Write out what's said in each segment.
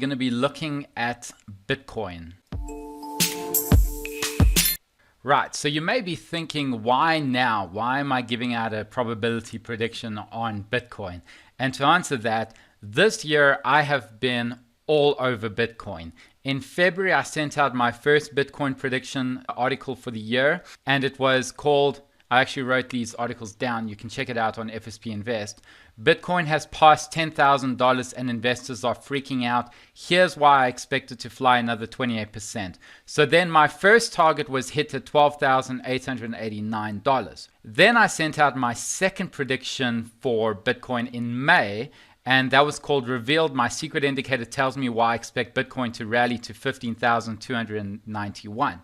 going to be looking at Bitcoin. Right, so you may be thinking, why now? Why am I giving out a probability prediction on Bitcoin? And to answer that, this year I have been all over Bitcoin. In February, I sent out my first Bitcoin prediction article for the year, and it was called, I actually wrote these articles down. You can check it out on FSP Invest. Bitcoin has passed $10,000 and investors are freaking out. Here's why I expect it to fly another 28%. So then my first target was hit at $12,889. Then I sent out my second prediction for Bitcoin in May, and that was called Revealed. My secret indicator tells me why I expect Bitcoin to rally to 15,291.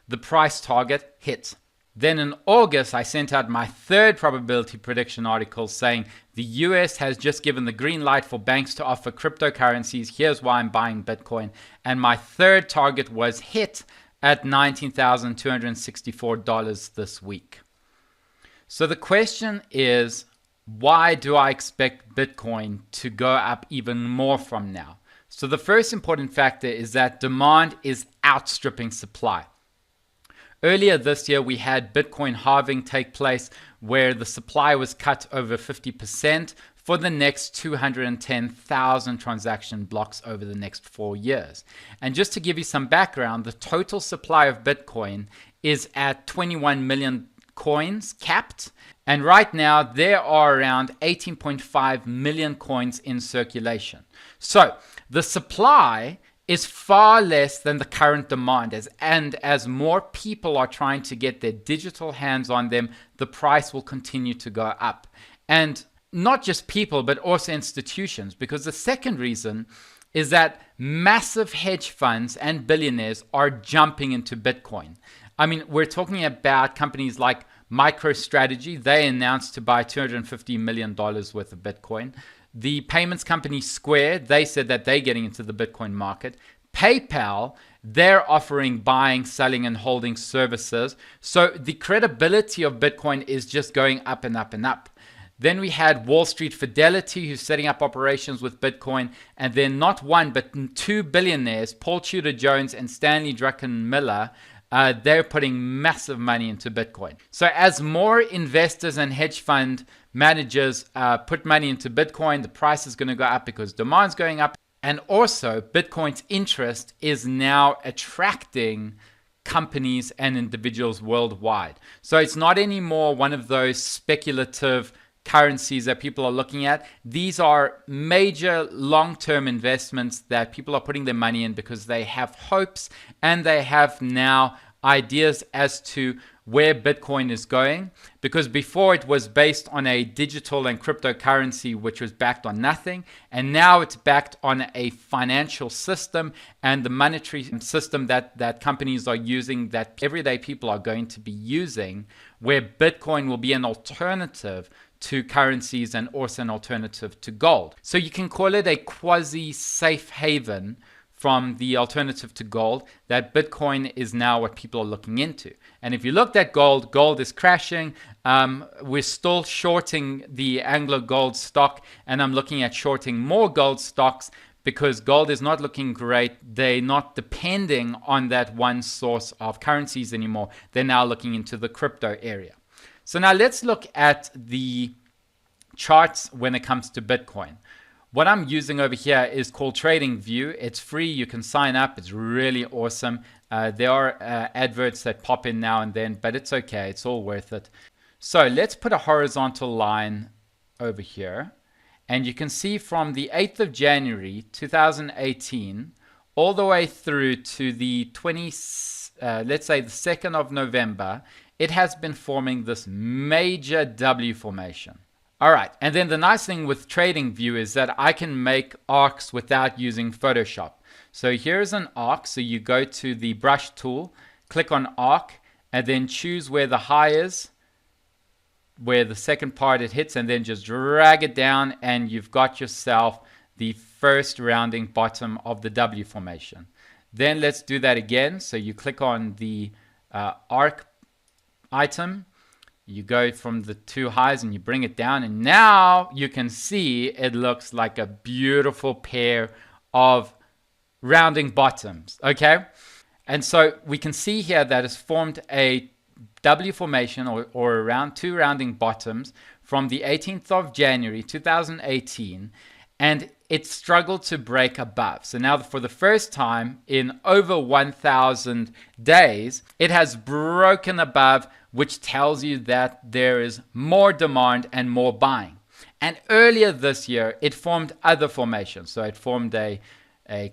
The price target hit. Then in August, I sent out my third probability prediction article saying the US has just given the green light for banks to offer cryptocurrencies. Here's why I'm buying Bitcoin. And my third target was hit at $19,264 this week. So the question is, why do I expect Bitcoin to go up even more from now? So the first important factor is that demand is outstripping supply. Earlier this year, we had Bitcoin halving take place where the supply was cut over 50% for the next 210,000 transaction blocks over the next 4 years. And just to give you some background, the total supply of Bitcoin is at 21 million coins capped. And right now, there are around 18.5 million coins in circulation. So the supply is far less than the current demand. As more people are trying to get their digital hands on them, the price will continue to go up. And not just people, but also institutions, because the second reason is that massive hedge funds and billionaires are jumping into Bitcoin. I mean, we're talking about companies like MicroStrategy. They announced to buy $250 million worth of Bitcoin. The payments company Square, they said that they're getting into the Bitcoin market. PayPal, they're offering buying, selling, and holding services. So the credibility of Bitcoin is just going up and up and up. Then we had Wall Street Fidelity, who's setting up operations with Bitcoin. And then not one, but two billionaires, Paul Tudor Jones and Stanley Druckenmiller, they're putting massive money into Bitcoin. So as more investors and hedge fund managers put money into Bitcoin, the price is going to go up because demand's going up. And also, Bitcoin's interest is now attracting companies and individuals worldwide. So it's not anymore one of those speculative currencies that people are looking at. These are major long-term investments that people are putting their money in because they have hopes and they have now ideas as to where Bitcoin is going. Because before it was based on a digital and cryptocurrency which was backed on nothing, and now it's backed on a financial system and the monetary system that companies are using, that everyday people are going to be using, where Bitcoin will be an alternative to currencies and also an alternative to gold. So you can call it a quasi-safe haven from the alternative to gold, that Bitcoin is now what people are looking into. And if you looked at gold, gold is crashing. We're still shorting the Anglo gold stock, and I'm looking at shorting more gold stocks because gold is not looking great. They're not depending on that one source of currencies anymore. They're now looking into the crypto area. So now let's look at the charts when it comes to Bitcoin. What I'm using over here is called TradingView. It's free. You can sign up. It's really awesome. There are adverts that pop in now and then, but it's okay. It's all worth it. So let's put a horizontal line over here. And you can see from the 8th of January, 2018, all the way through to the let's say the 2nd of November, it has been forming this major W formation. All right, and then the nice thing with TradingView is that I can make arcs without using Photoshop. So here's an arc. So you go to the brush tool, click on arc, and then choose where the high is, where the second part it hits, and then just drag it down, and you've got yourself the first rounding bottom of the W formation. Then let's do that again. So you click on the arc item, you go from the two highs and you bring it down, and now you can see it looks like a beautiful pair of rounding bottoms, okay? And so we can see here that it's formed a W formation or around 2 rounding bottoms from the 18th of January 2018, and it struggled to break above. So now for the first time in over 1,000 days, it has broken above, which tells you that there is more demand and more buying. And earlier this year, it formed other formations. So it formed a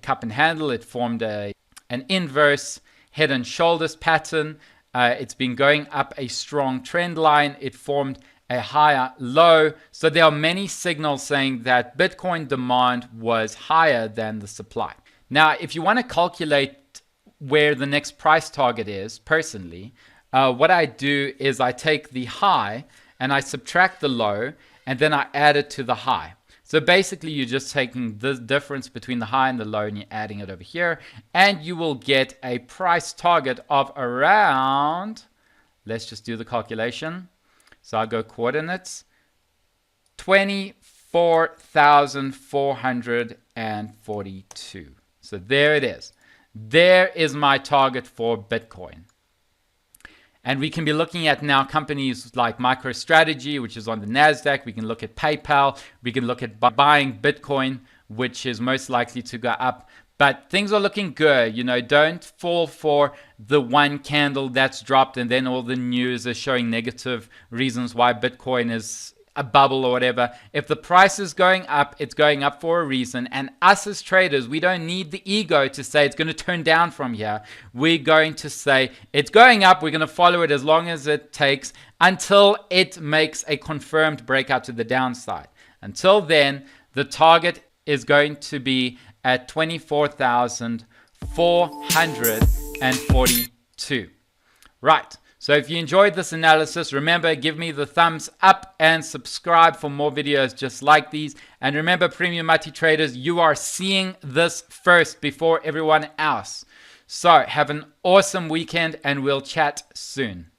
cup and handle, it formed an inverse head and shoulders pattern. It's been going up a strong trend line. It formed a higher low. So there are many signals saying that Bitcoin demand was higher than the supply. Now, if you want to calculate where the next price target is, personally, what I do is I take the high and I subtract the low, and then I add it to the high. So basically, you're just taking the difference between the high and the low and you're adding it over here, and you will get a price target of around, let's just do the calculation. So I'll go coordinates, 24,442. So there it is. There is my target for Bitcoin. And we can be looking at now companies like MicroStrategy, which is on the NASDAQ. We can look at PayPal. We can look at buying Bitcoin, which is most likely to go up. But things are looking good. You know, don't fall for the one candle that's dropped and then all the news is showing negative reasons why Bitcoin is a bubble or whatever. If the price is going up, it's going up for a reason. And us as traders, we don't need the ego to say it's going to turn down from here. We're going to say it's going up. We're going to follow it as long as it takes until it makes a confirmed breakout to the downside. Until then, the target is going to be at 24,442. Right. So if you enjoyed this analysis, remember, give me the thumbs up and subscribe for more videos just like these. And remember, premium multi-traders, you are seeing this first before everyone else. So have an awesome weekend and we'll chat soon.